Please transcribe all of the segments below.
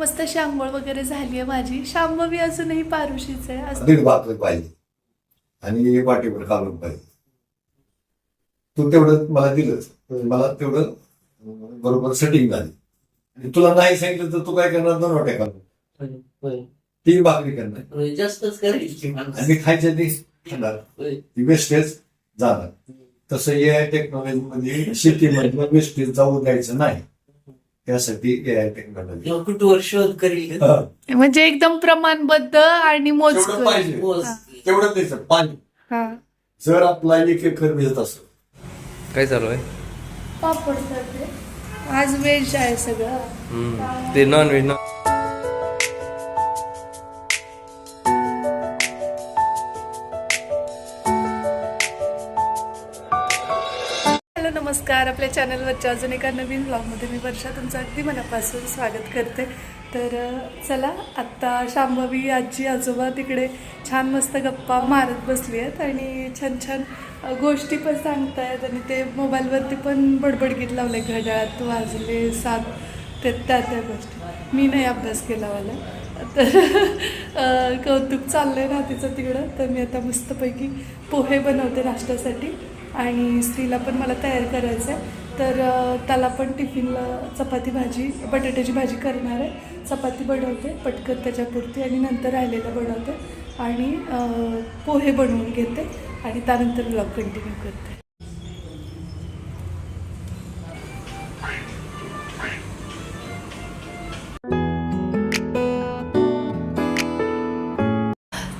मस्त शांघोळ वगैरे झाली आहे माझी. शांभवी अजूनही पारुशीच आहे असं. दीड भाकर पाहिजे आणि वाटीभर कालून पाहिजे. तू तेवढं मला दिलंच, मला तेवढं बरोबर सेटिंग झाली. आणि तुला नाही सांगितलं तर तू काय करणार? 2 वाट्या कालून 3 भाकरी करणार जास्तच करायची आणि खायच्या ते खाणार, ती वेस्टेज जाणार. तसं AI टेक्नॉलॉजी मध्ये शेतीमध्ये वेस्टेज जाऊ द्यायचं नाही, त्यासाठी AI टेक्नॉलॉजी कुठवर शोध करील म्हणजे एकदम प्रमाणबद्ध आणि तेवढं मोजकं. पाहिजे, तेवढं द्यायचं पाणी. हा. जर आपला 1 एकर मिळत असं काय चालू आहे? पापड करते आज. व्हेज आहे सगळं. ते नॉन व्हेज ना. हॅलो नमस्कार. आपल्या चॅनलवरच्या अजून एका नवीन ब्लॉगमध्ये मी वर्षा तुमचं अगदी मनापासून स्वागत करते. तर चला, आत्ता शांभवी आजी आजोबा तिकडे छान मस्त गप्पा मारत बसली आहेत आणि छान छान गोष्टी पण सांगतायत. आणि ते मोबाईलवरती पण बडबडगीत लावले, घड्याळात वाजले 7, ते त्या गोष्टी. मी नाही अभ्यास केला मला. तर कौतुक चाललं आहे ना तिचं तिकडं. तर मी आता मस्तपैकी पोहे बनवते नाश्त्यासाठी आणि स्त्रीला पण मला तयार करायचं आहे. तर त्याला पण टिफिनला चपाती भाजी, बटाट्याची भाजी करणार आहे. चपाती बनवते पटकन त्याच्यापुरती आणि नंतर राहिलेलं बनवते आणि पोहे बनवून घेते आणि त्यानंतर ब्लॉग कंटिन्यू करते.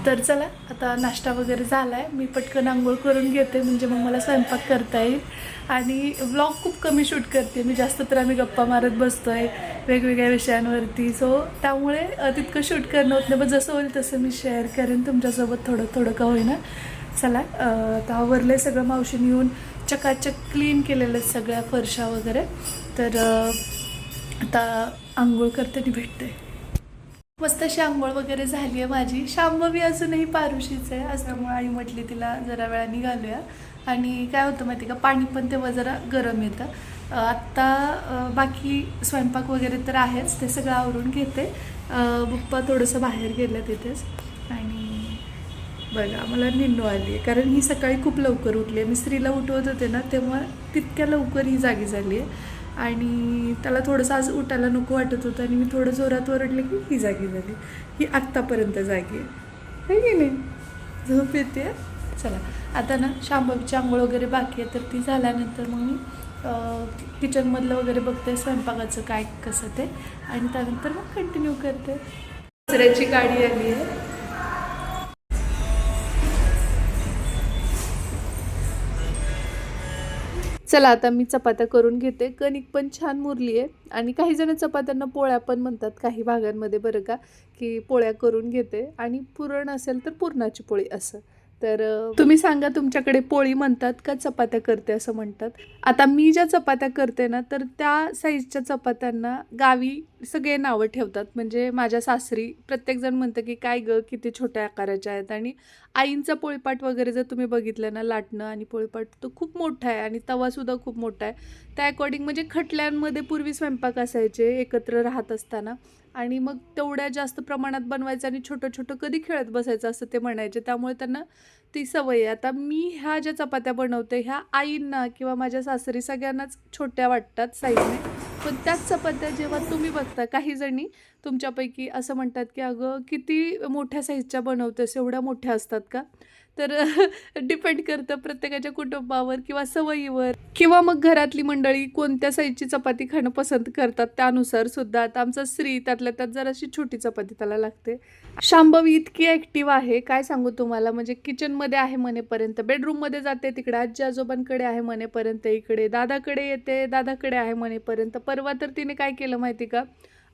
तर चला, आता नाश्ता वगैरे झाला आहे. मी पटकन आंघोळ करून घेते म्हणजे मग मला स्वयंपाक करता येईल. आणि व्लॉग खूप कमी शूट करते मी, जास्त तर आम्ही गप्पा मारत बसतो आहे वेगवेगळ्या विषयांवरती. सो त्यामुळे तितकं शूट करणं होत नाही, पण जसं होईल तसं मी शेअर करेन तुमच्यासोबत थोडं थोडं का होईना. चला, आता आवरलं आहे सगळं. मावशीने येऊन चकाचक क्लीन केलेलं आहे सगळ्या फरशा वगैरे. तर आता आंघोळ करते आणि भेटते. मस्त अशी आंघोळ वगैरे झाली आहे माझी. शांभवी अजूनही पारुशीच आहे आज, त्यामुळे आई म्हटली तिला जरा वेळाने घालूया. आणि काय होतं माहिती का, पाणी पण तेव्हा जरा गरम येतं. आत्ता बाकी स्वयंपाक वगैरे तर आहेच, ते सगळं आवरून घेते. पप्पा थोडंसं बाहेर गेलं तिथेच. आणि बघा मला निन्नू आली आहे, कारण ही सकाळी खूप लवकर उठली आहे. मी स्त्रीला उठवत होते ना तेव्हा तितक्या लवकर ही जागी झाली आहे. आणि त्याला थोडंसं आज उठायला नको वाटत होतं आणि मी थोडं जोरात ओरडले की ही जागी झाली. ही आत्तापर्यंत जागी आहे की नाही, झोप येते. चला, आता ना शांभवीची आंघोळ वगैरे बाकी आहे, तर ती झाल्यानंतर मग मी किचनमधलं वगैरे बघते स्वयंपाकाचं काय कसं ते, आणि त्यानंतर मग कंटिन्यू करते. दसऱ्याची गाडी आली आहे. चला, आता मी चपात्या करून घेते. कणिक पण छान मुरली आहे आणि काही जण चपात्यांना पोळ्या पण म्हणतात काही भागांमध्ये, बरं का, की पोळ्या करून घेते. आणि पुरण असेल तर पुरणाची पोळी असं. तर तुम्ही सांगा, तुमच्याकडे पोळी म्हणतात का चपात्या करते असं म्हणतात? आता मी ज्या चपात्या करते ना, तर त्या साईजच्या चपात्यांना गावी सगळे नावं ठेवतात. म्हणजे माझ्या सासरी प्रत्येकजण म्हणतं की काय गं, किती छोट्या आकाराच्या आहेत. आणि आईंचा पोळीपाट वगैरे जर तुम्ही बघितलं ना, लाटणं आणि पोळीपाट, तो खूप मोठा आहे आणि तवासुद्धा खूप मोठा आहे. त्या अकॉर्डिंग म्हणजे खटल्यांमध्ये पूर्वी स्वयंपाक असायचे एकत्र राहत असताना, आणि मग तेवढ्या जास्त प्रमाणात बनवायचं आणि छोटं छोटं कधी खेळत बसायचं असं ते म्हणायचे. त्यामुळे त्यांना ती सवय आहे. आता मी ह्या ज्या चपात्या बनवते ह्या आईंना किंवा माझ्या सासरी सगळ्यांनाच छोट्या वाटतात साईजने. पण त्याच चपात्या जेव्हा तुम्ही बघता, काही जणी तुमच्यापैकी असं म्हणतात की अगं किती मोठ्या साईजच्या बनवतेस, एवढ्या मोठ्या असतात का? तर डिपेंड करतं प्रत्येकाच्या कुटुंबावर किंवा सवयीवर, किंवा मग घरातली मंडळी कोणत्या साईजची चपाती खाणं पसंत करतात त्यानुसार सुद्धा. आता आमचा स्त्री त्यातल्या त्यात जराशी छोटी चपाती त्याला लागते. शांभवी इतकी ॲक्टिव्ह आहे काय सांगू तुम्हाला. म्हणजे किचनमध्ये आहे मनेपर्यंत, बेडरूममध्ये जाते तिकडे आजी आजोबांकडे आहे मनेपर्यंत, इकडे दादाकडे येते दादाकडे आहे मनेपर्यंत. परवा तर तिने काय केलं माहिती का,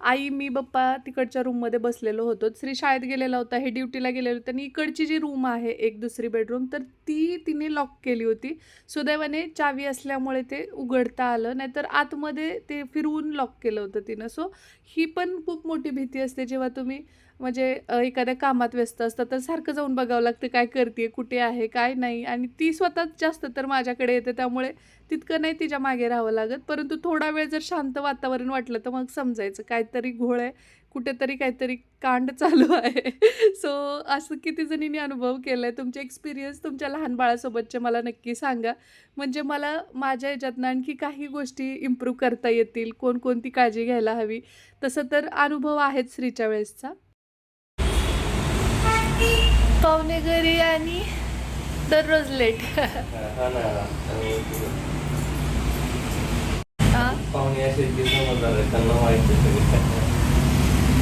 आई मी पप्पा तिकडच्या रूममध्ये बसलेलो होतो, श्री शाळेत गेलेला होता, हे ड्युटीला गेलेलं होतं, आणि इकडची जी रूम आहे एक दुसरी बेडरूम, तर ती तिने लॉक केली होती. सुदैवाने चावी असल्यामुळे ते उघडता आलं, नाहीतर आतमध्ये ते फिरवून लॉक केलं होतं तिनं. सो ही पण खूप मोठी भीती असते जेव्हा तुम्ही म्हणजे एखाद्या कामात व्यस्त असतात, तर सारखं जाऊन बघावं लागतं काय करते, कुठे आहे, काय नाही. आणि ती स्वतःच जास्त तर माझ्याकडे येते, त्यामुळे तितकं नाही तिच्या मागे राहावं लागत. परंतु थोडा वेळ जर शांत वातावरण वाटलं तर मग समजायचं काहीतरी घोळ आहे, कुठेतरी काहीतरी कांड चालू आहे. सो असं किती जणींनी अनुभव केला आहे, तुमचे एक्सपिरियन्स तुमच्या लहान बाळासोबतचे मला नक्की सांगा. म्हणजे मला माझ्या ह्याच्यातनं आणखी काही गोष्टी इम्प्रूव्ह करता येतील, कोणकोणती काळजी घ्यायला हवी. तसं तर अनुभव आहेच श्रीच्या वेळेसचा. पाहुणे घरी आणि दररोज लेट. पाहुणे असे समजदार आहेत, त्यांना माहिती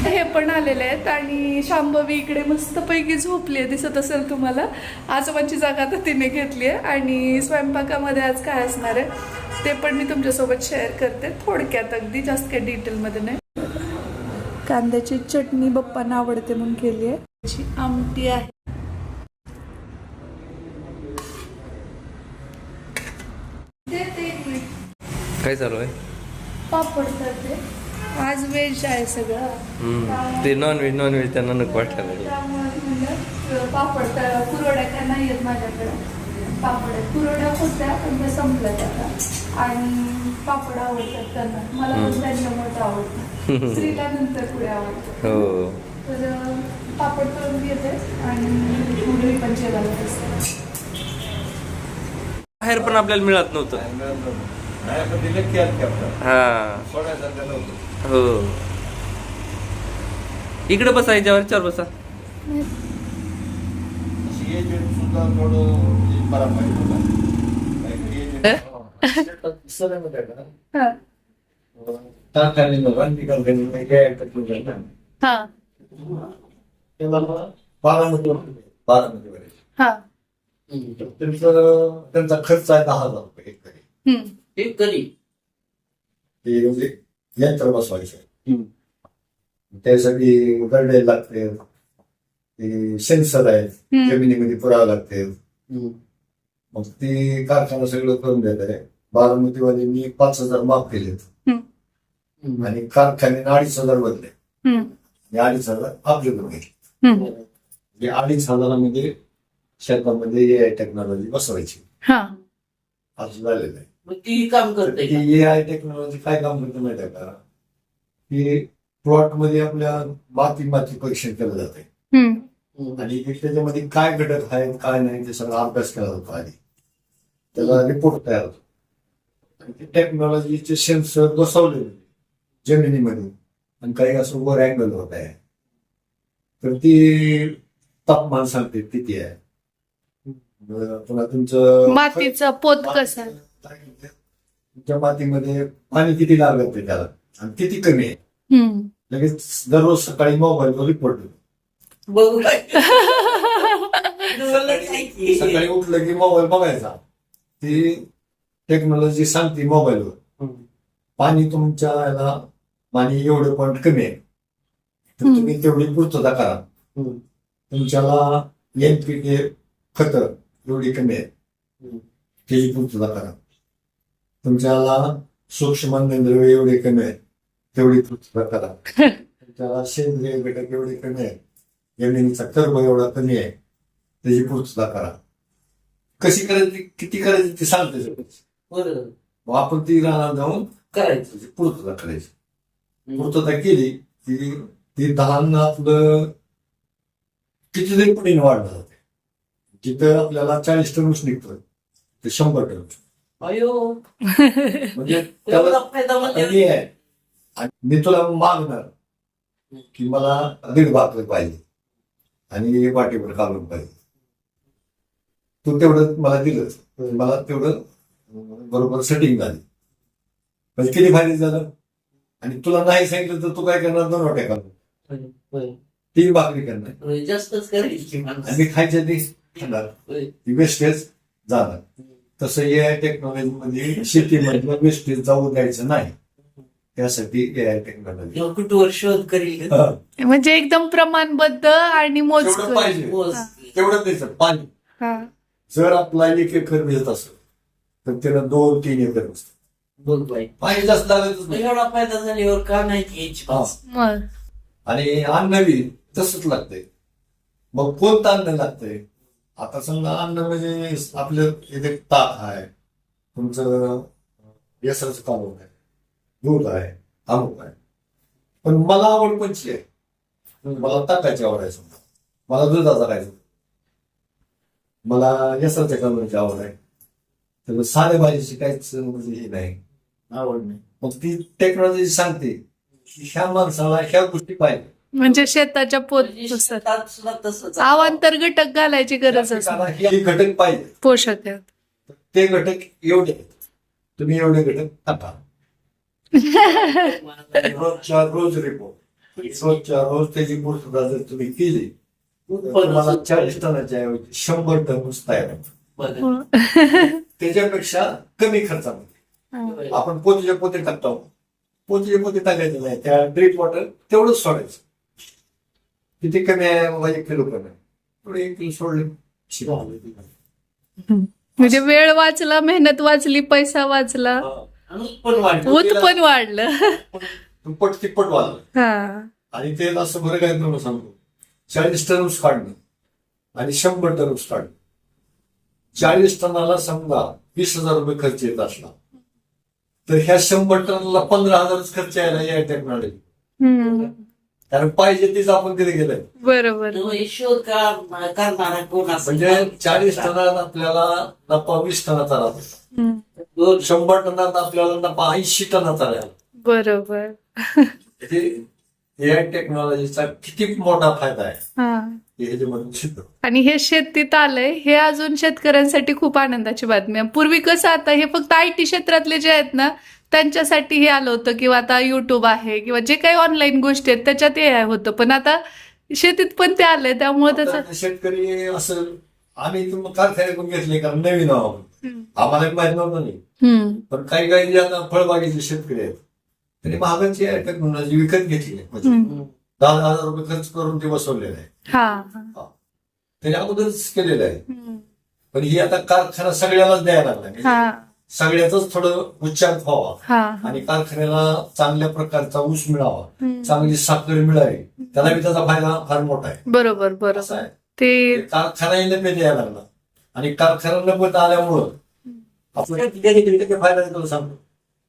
हे पण आलेले आहेत आणि शांभवी इकडे मस्तपैकी झोपली आहे, दिसत असेल तुम्हाला. आजोबांची जागा आता तिने घेतली आहे आणि स्वयंपाकामध्ये आज काय असणार आहे ते पण मी तुमच्यासोबत शेअर करते थोडक्यात, अगदी जास्त काही डिटेलमध्ये नाही. कांद्याची चटणी बप्पांना आवडते म्हणून केली आहे. त्याची आमटी आहे. काय चालू आहे? पापड करते आज, व्हेज आहे सगळं. ते नॉनव्हेज त्यांना नको वाटलं. त्यामुळे म्हणलं पापड कुरवड्या त्या नाही आहेत माझ्याकडे. पापड आहेत, कुरवड्या होत्या पण त्या संपल्यात आता. आणि पापड आवडतात त्यांना, मला पण त्यांच्यामुळे आवडतं. स्त्रीला नंतर पुढे आवडतं. हो. तर पापड करून घेते आणि मुली पण जेवायला बसते. बाहेर पण आपल्याला मिळत नव्हतं. नाही आपण दिलं की आपल्याला हा. सोडायसारखं नव्हतं. हो. इकडे बसा, याच्यावर चार बसा. एजंट सुद्धा थोडं पारंपरिक होता. सगळं माहिती आहे का? हा कारखान्यामध्ये हा बारामतीवर हा. त्यांचा खर्च आहे 10,000 रुपये एकरी. एक करी. ते म्हणजे यंत्र बसवायचं, त्यासाठी गरडे लागते, ते सेन्सर आहेत, जमिनीमध्ये पुरावे लागते. मग ते कारखाना सगळं करून देत आहे. बारामतीवाल्यांनी 5,000 माफ केलेत आणि कारखान्याने 2,500 भरले. 2,500 आपल्याकडून घेतले. म्हणजे 2,500 शेतामध्ये AI टेक्नॉलॉजी बसवायची. असं झालेलं आहे. मग ती काम करते का? AI टेक्नॉलॉजी काय काम करते माहिती आहे का? की प्लॉट मध्ये आपल्या माती परीक्षण केलं जाते आणि त्याच्यामध्ये काय घटक आहेत काय नाही ते सगळा अभ्यास केला जातो आधी. त्याचा रिपोर्ट तयार होतो. आणि ते टेक्नॉलॉजीचे सेन्सर बसवले जमिनीमध्ये आणि काही असं वर अँगल होत आहे, तर ती तापमान सांगते किती आहे. पुन्हा तुमचं मातीचा पोत कसा. तुमच्या मातीमध्ये पाणी किती लागत आहे त्याला आणि किती कमी आहे. लगेच दररोज सकाळी मोबाईलवर रिपोर्ट येतो. बघू काय. सकाळी उठलं की मोबाईल बघायचा, ती टेक्नॉलॉजी सांगते मोबाईलवर पाणी तुमच्या याला पाणी एवढं पॉईंट कमी आहे, तर तुम्ही तेवढी पूर्तता करा. तुमच्याला NPK खत एवढी कमी आहे, त्याची पूर्तता करा. तुमच्याला सूक्ष्म अन्नद्रव्य एवढे कमी आहे, तेवढी पूर्तता करा. तुमच्याला सेंद्रिय घटक एवढे कमी आहे, जमिनीचा कर्ब एवढा कमी आहे, त्याची पूर्तता करा. कशी करायची किती करायची ती सांगते. मग आपण ती रानात जाऊन करायची पूर्तता करायची. पूर्तता केली की ती धान आपलं कितीतरी पटीने वाढलं जाते. जिथं आपल्याला 40 टन ऊस निघतोय ते 100 टन. अयो. म्हणजे त्याला हे आहे. आणि मी तुला मागणार की मला 1.5 भाकर पाहिजे आणि वाटीभर कालवण पाहिजे. तू तेवढं मला दिलंच, मला तेवढं बरोबर सेटिंग झाली. म्हणजे किती फायदे झालं. आणि तुला नाही सांगितलं तर तू काय करणार? 2 वाट्या कालवण, 3 भाकरी करणार, जास्तच करायची. आणि खायच्या ती खाणार, ती वेस्टेज जाणार. तसं AI टेक्नॉलॉजी मध्ये शेतीमध्ये वेस्टेज जाऊ द्यायचं नाही, त्यासाठी AI टेक्नॉलॉजी कुठवर शोध करील. म्हणजे एकदम प्रमाणबद्ध आणि तेवढं मोजकं. पाहिजे, तेवढं द्यायचं. पाणी जर आपला 1 एकर भेटत असेल तर त्याला 2-3 एकर असतं. बघ बाई, पाणी जास्त लागतच नाही. एवढा फायदा झाल्यावर का नाही घ्यायची. मग आणि अन्न बी तसंच लागतंय. मग कोणतं अन्न लागतंय? आता समजा अन्न म्हणजे आपलं इथे ताक आहे, तुमचं बेसरचं कालवण आहे, दूध आहे, अमुक आहे. पण मला आवड कोणची आहे, मला ताकाची आवड आहे समजा, मला दुधाचा खायचं, मला यशाच्या कलरची आवड आहे. तर साध्या भाजीची काहीच म्हणजे हे नाही, आवड नाही. मग ती टेक्नॉलॉजी सांगते की ह्या माणसाला ह्या गोष्टी पाहिजे. म्हणजे शेताच्या म्हणजे पोत शेतात सुद्धा तसंच आहे. अवांतर घटक घालायची गरज त्या असते. पिकाला हे घटक पाहिजे, पोषक आहेत. ते घटक एवढे आहेत. तुम्ही एवढे घटक टाका. रोजच्या रोज रिपोर्ट, रोजच्या रोज त्याची पूर्तता जर तुम्ही केली तर तुम्हाला 40 टनाच्या ऐवजी 100 टन ऊस तयार होतो. बघा. त्याच्यापेक्षा कमी खर्चामध्ये आपण पोतीच्या पोते टाकतो. पोतीचे पोते टाकायचे नाही, त्या ड्रिप वॉटर तेवढंच सोडायचं. किती कमी आहे, बाबा 1 किलो कमी आहे, थोडे 1 किलो सोडले शिवा. म्हणजे वेळ वाचला, मेहनत वाचली, पैसा वाचला, पण वाढलं. उत्पन्न वाढलं. दुप्पट तिप्पट वाढलं. हा. आणि ते असं बरं काय तुम्हाला सांगतो, 40 टन ऊस काढणं आणि 100 टन ऊस काढणं, 40 टनाला समजा 20,000 रुपये खर्च येत असला तर ह्या 100 टनाला 15,000 खर्च यायला या टेक्नॉलॉजी. हम्म. कारण पाहिजे तीच आपण तिथे गेलंय. बरोबर. तो हे शोध करणारा कोण असेल? म्हणजे 40 टनात आपल्याला नफा 20 टनाचा राहतो, हम्म. 100 टनात आपल्याला नफा 80 टनाचा राहिला. बरोबर. म्हणजे एआय टेक्नॉलॉजीचा किती मोठा फायदा आहे हा. हे ह्याच्यामधून सिद्ध. आणि हे शेतीत आलंय हे अजून शेतकऱ्यांसाठी खूप आनंदाची बातमी आहे. पूर्वी कसं आता हे फक्त IT क्षेत्रातले जे आहेत ना त्यांच्यासाठी हे आलं होतं, किंवा आता युट्यूब आहे किंवा जे काही ऑनलाईन गोष्टी आहेत त्याच्यात हे होतं, पण आता शेतीत पण ते आलंय, त्यामुळे त्याचं आता शेतकरी असं आम्ही कारखान्यातून घेतले कारण नवीन आहोत, आम्हाला माहित नव्हतं नाही. हम्म. पण काही जे आता फळबागेचे शेतकरी आहेत त्यांनी महागाची टेक्नॉलॉजी विकत घेतली आहे. म्हणजे 10,000 रुपये खर्च करून ते बसवलेलं आहे. हा. त्याच्या अगोदरच केलेलं आहे. हम्म. पण ही आता कारखाना सगळ्यालाच द्यायला लागला, हा. सगळ्याच थोडं उच्चार व्हावा हा. आणि कारखान्याला चांगल्या प्रकारचा ऊस मिळावा, हम्म. चांगली साखर मिळावी, त्याला बी त्याचा फायदा फार मोठा आहे. बरोबर असं बरोबर. आहे. ते कारखानाही नफे द्यायला लागला आणि कारखाना नफत आल्यामुळं आपल्याला किती फायदा आहे तुला सांगतो.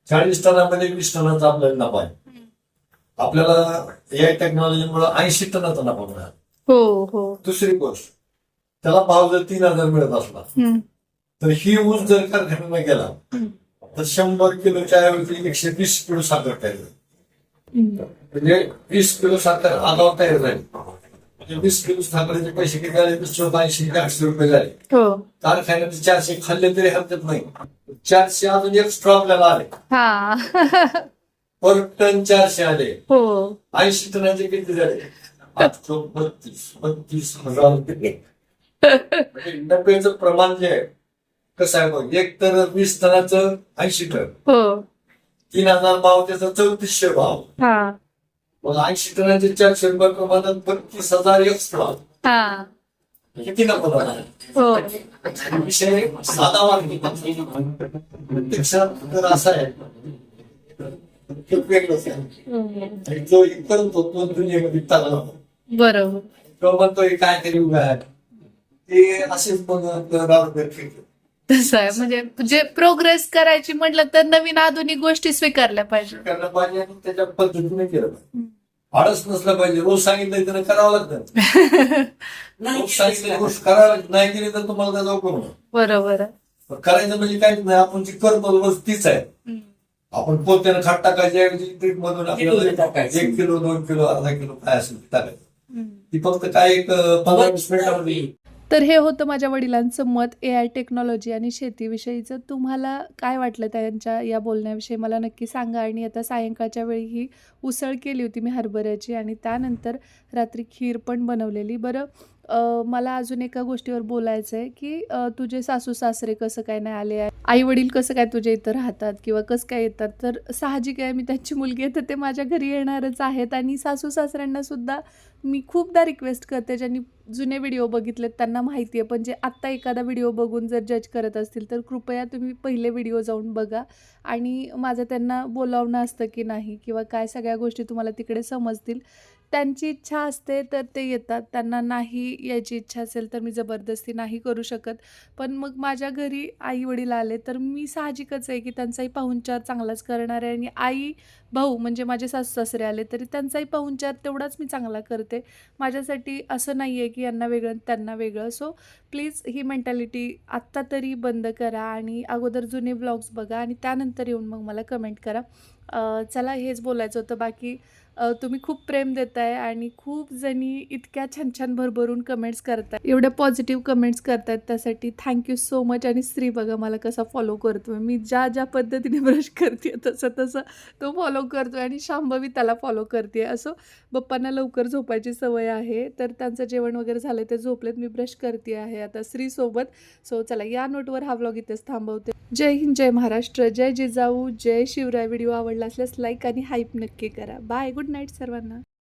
40 टनामध्ये 20 टनाचा आपल्याला नफा आहे. आपल्याला या टेक्नॉलॉजीमुळे 80 टनाचा नफा मिळाला. हो हो. दुसरी गोष्ट, त्याला भाव जर 3,000 मिळत असला हम्म. तर ही ऊस जर कारखान्याला गेला तर 100 किलोच्या ऐवजी 120 किलो साखर तयार झाली. म्हणजे 20 किलो साखर आगाव तयार झाली. म्हणजे 20 किलो साखरेचे पैसे किती झाले, 80-100 रुपये झाले. हो. कारखान्याचे 400 खाल्ले तरी हरकत नाही, 400 अजून एक्स्ट्रा आपल्याला आले, हा. पर टन 400 आले. हो. 80 टनाचे किती झाले, 32,000 रुपये. म्हणजे नफ्याचं प्रमाण जे आहे कसं आहे बघ, एक तर 20 टनाचं 80 टन, हो. 3,000 भाव, त्याचा 3400 भाव, हा. मग 80 टनाचे 400 रुपये प्रमाणात 32,000 एक्स्ट्रा. हा. किती नफा झाला. हो. विषय साधा वाटतो, प्रत्यक्षात तर असा आहे खूप वेगळंच आहे. आणि जो इतर होतो दुनियेमध्ये चालला बरोबर. तो म्हणतो हे काहीतरी उभं आहे, ते असेच मग तसं आहे. म्हणजे जे प्रोग्रेस करायची म्हटलं तर नवीन आधुनिक गोष्टी स्वीकारल्या पाहिजे. करायला पाहिजे आणि त्याच्या पद्धतीने केलं पाहिजे. आळस नसलं पाहिजे. रोज सांगितलं त्यानं करावं लागतं. रोज सांगितलं गोष्ट करायला नाही केली तर तुम्हाला त्याचा उपयोग नाही. बरोबर आहे. पण करायचं म्हणजे काहीच नाही, आपण जी करतो रोज तीच आहे. आपण पोत्यानं खाट टाकायची ऐवजी ट्रीप मधून आपल्याला 1 किलो 2 किलो अर्धा किलो काय असेल ते टाकायचं. ती फक्त काय एक 15-20 मिनिटामध्ये. तर हे होतं माझ्या वडिलांचं मत AI टेक्नॉलॉजी आणि शेतीविषयीचं. तुम्हाला काय वाटलं त्यांच्या या बोलण्याविषयी मला नक्की सांगा. आणि आता सायंकाळच्या वेळी ही उसळ केली होती मी हरभऱ्याची, आणि त्यानंतर रात्री खीर पण बनवलेली. बरं, मला अजून एका गोष्टीवर बोलायचं आहे की तुझे सासू सासरे कसं काय नाही आले, आई वडील कसं काय तुझ्या इथं राहतात किंवा कसं काय येतात. तर साहजिक आहे, मी त्यांची मुलगी आहे तर ते माझ्या घरी येणारच आहेत. आणि सासू सासऱ्यांना सुद्धा मी खूपदा रिक्वेस्ट करते, ज्यांनी जुने व्हिडिओ बघितलेत त्यांना माहिती आहे, पण जे आत्ता एखादा व्हिडिओ बघून जर जज करत असतील तर कृपया तुम्ही पहिले व्हिडिओ जाऊन बघा. आणि माझं त्यांना बोलावणं असतं की नाही किंवा काय, सगळ्या गोष्टी तुम्हाला तिकडे समजतील. त्यांची इच्छा असते तर ते येतात. त्यांना नाही यायची इच्छा असेल तर मी जबरदस्ती नाही करू शकत. पण मग माझ्या घरी आई-वडील आले तर मी साहजिकच आहे की त्यांचाही पाहुणचार चांगलाच करणार आहे आणि आई-भाऊ म्हणजे माझे सासू-सासरे आले तरी त्यांचाही पाहुणचार तेवढाच मी चांगला करते. माझ्यासाठी असं नाही आहे की यांना वेगळं आणि त्यांना वेगळं. सो प्लीज ही मेंटॅलिटी आत्ता तरी बंद करा आणि अगोदर जुने व्लॉग्स बघा आणि त्यानंतर येऊन मग मला कमेंट करा. चला हेच बोलायचं होतं. बाकी तुम्ही खूप प्रेम देताय आणि खूप जणी इतक्या छान-छान भरभरून कमेंट्स करताय. एवढ्या पॉझिटिव्ह कमेंट्स करतायत त्यासाठी थँक यू सो मच. आणि श्री बघा मला कसा फॉलो करतोय. मी ज्या पद्धतीने ब्रश करते तसं तो फॉलो करतोय आणि शांभवी त्याला फॉलो करते. असं पप्पांना लवकर झोपायची सवय आहे तर त्यांचं जेवण वगैरे झालं ते झोपलेत. मी ब्रश करते आहे आता श्रीसोबत. सो चला या नोटवर हा व्लॉग इथेच थांबवते. जय हिंद, जय महाराष्ट्र, जय जिजाऊ, जय शिवराय. व्हिडिओ आवडला असल्यास लाईक आणि हाईप नक्की करा. बाय, गुड नाईट सर्वांना.